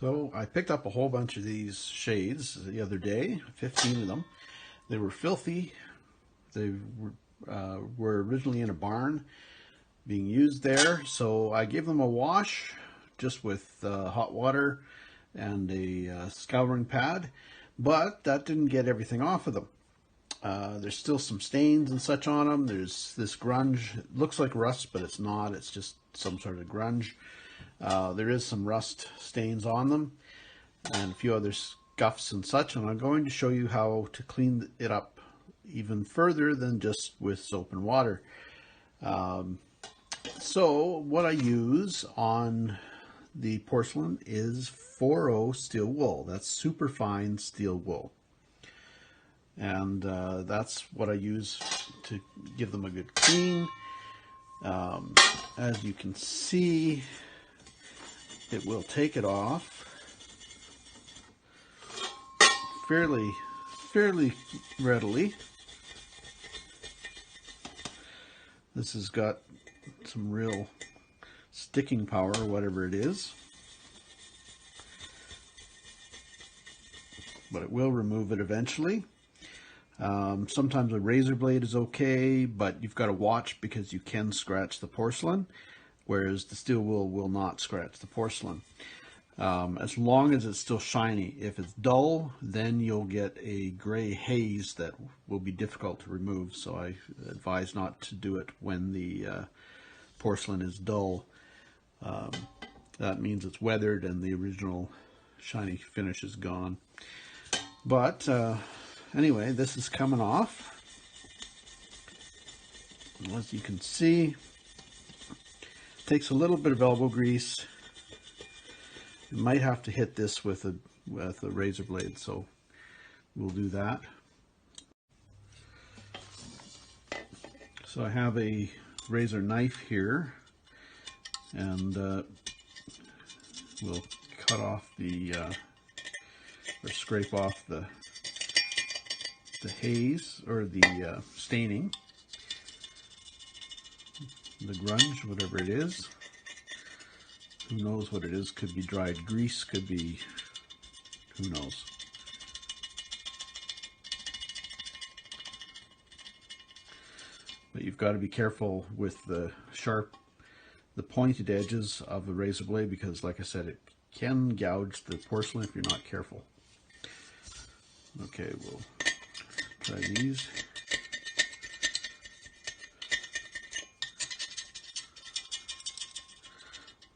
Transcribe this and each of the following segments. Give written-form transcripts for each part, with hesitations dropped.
So I picked up a whole bunch of these shades the other day, 15 of them. They were filthy. They were originally in a barn being used there. So I gave them a wash just with hot water and a scouring pad, but that didn't get everything off of them. There's still some stains and such on them. There's this grunge. It looks like rust, but it's not. It's just some sort of grunge. There is some rust stains on them and a few other scuffs and such, and I'm going to show you how to clean it up even further than just with soap and water. So what I use on the porcelain is 4/0 steel wool. That's super fine steel wool. And that's what I use to give them a good clean. As you can see, it will take it off fairly readily. This has got some real sticking power, whatever it is, but it will remove it eventually. Sometimes a razor blade is okay, but you've got to watch because you can scratch the porcelain, whereas the steel wool will not scratch the porcelain. As long as it's still shiny. If it's dull, then you'll get a gray haze that will be difficult to remove, so I advise not to do it when the porcelain is dull. That means it's weathered and the original shiny finish is gone. But anyway, this is coming off. As you can see, it takes a little bit of elbow grease. You might have to hit this with a razor blade, so we'll do that. So I have a razor knife here, and we'll cut off the or scrape off the haze or the staining, the grunge, whatever it is. Who knows what it is? Could be dried grease, could be, who knows. But you've got to be careful with the pointed edges of the razor blade, because like I said, it can gouge the porcelain if you're not careful. Okay, we'll try these.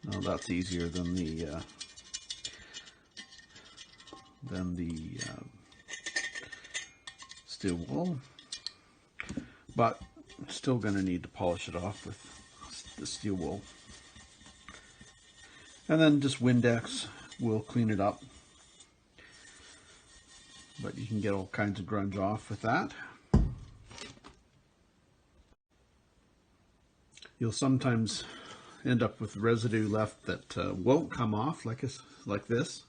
Now that's easier than the steel wool, but still going to need to polish it off with the steel wool. And then just Windex will clean it up, but you can get all kinds of grunge off with that. You'll sometimes end up with residue left that won't come off, like this.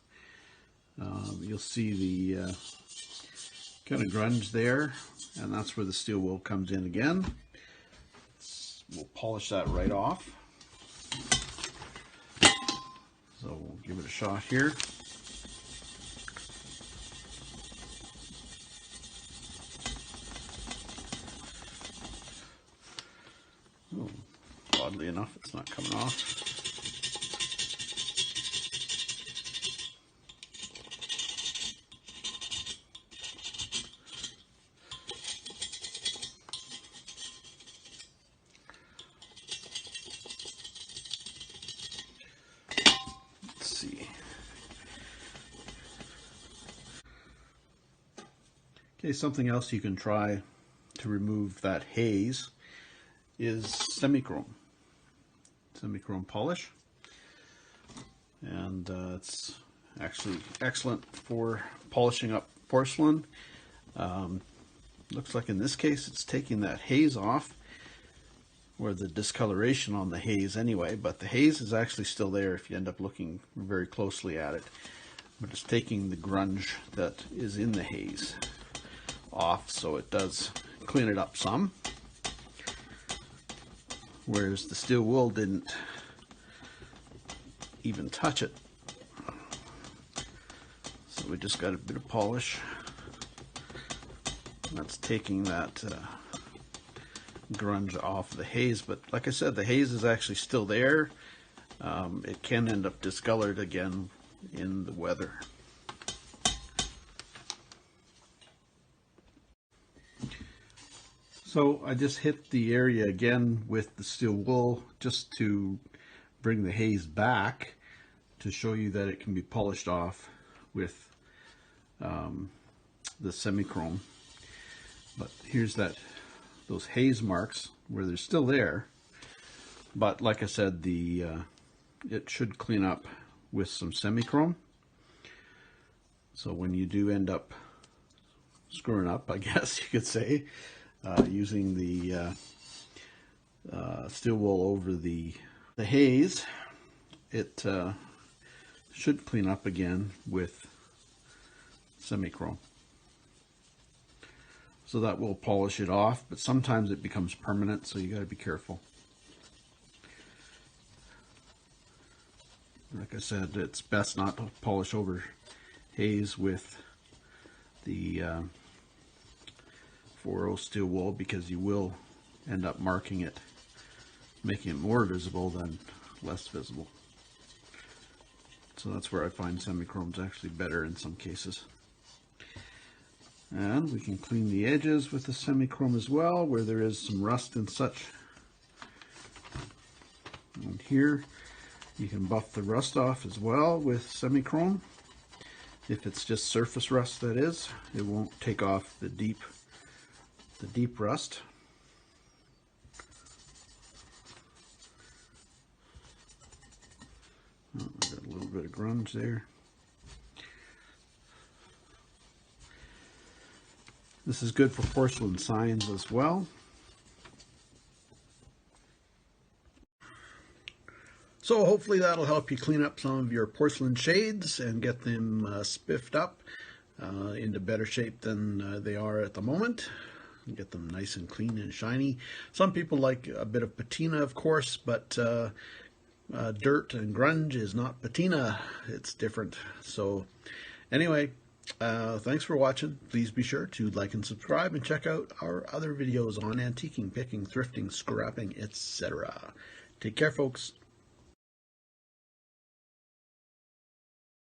You'll see the kind of grunge there, and that's where the steel wool comes in again. We'll polish that right off. So we'll give it a shot here. Oh, oddly enough, it's not coming off. Let's see. Okay, something else you can try to remove that haze is semichrome polish, and it's actually excellent for polishing up porcelain. Looks like in this case it's taking that haze off, or the discoloration on the haze anyway, but the haze is actually still there if you end up looking very closely at it. But it's taking the grunge that is in the haze off, so it does clean it up some. Whereas the steel wool didn't even touch it. So we just got a bit of polish. That's taking that grunge off the haze, but like I said, the haze is actually still there. It can end up discolored again in the weather. So I just hit the area again with the steel wool just to bring the haze back, to show you that it can be polished off with the semi-chrome. But here's those haze marks where they're still there, but like I said, it should clean up with some semi-chrome. So when you do end up screwing up, I guess you could say, using the steel wool over the haze, it should clean up again with semi-chrome. So that will polish it off, but sometimes it becomes permanent, so you got to be careful. Like I said, it's best not to polish over haze with the 4-0 steel wool, because you will end up marking it, making it more visible than less visible. So that's where I find semi-chrome's actually better in some cases. And we can clean the edges with the semi-chrome as well, where there is some rust and such. And here you can buff the rust off as well with semi-chrome. If it's just surface rust, that is, it won't take off the deep rust. Oh, I got a little bit of grunge there. This is good for porcelain signs as well. So hopefully that'll help you clean up some of your porcelain shades and get them spiffed up into better shape than they are at the moment. Get them nice and clean and shiny. Some people like a bit of patina, of course, but dirt and grunge is not patina. It's different. So anyway, thanks for watching. Please be sure to like and subscribe, and check out our other videos on antiquing, picking, thrifting, scrapping, etc. Take care, folks.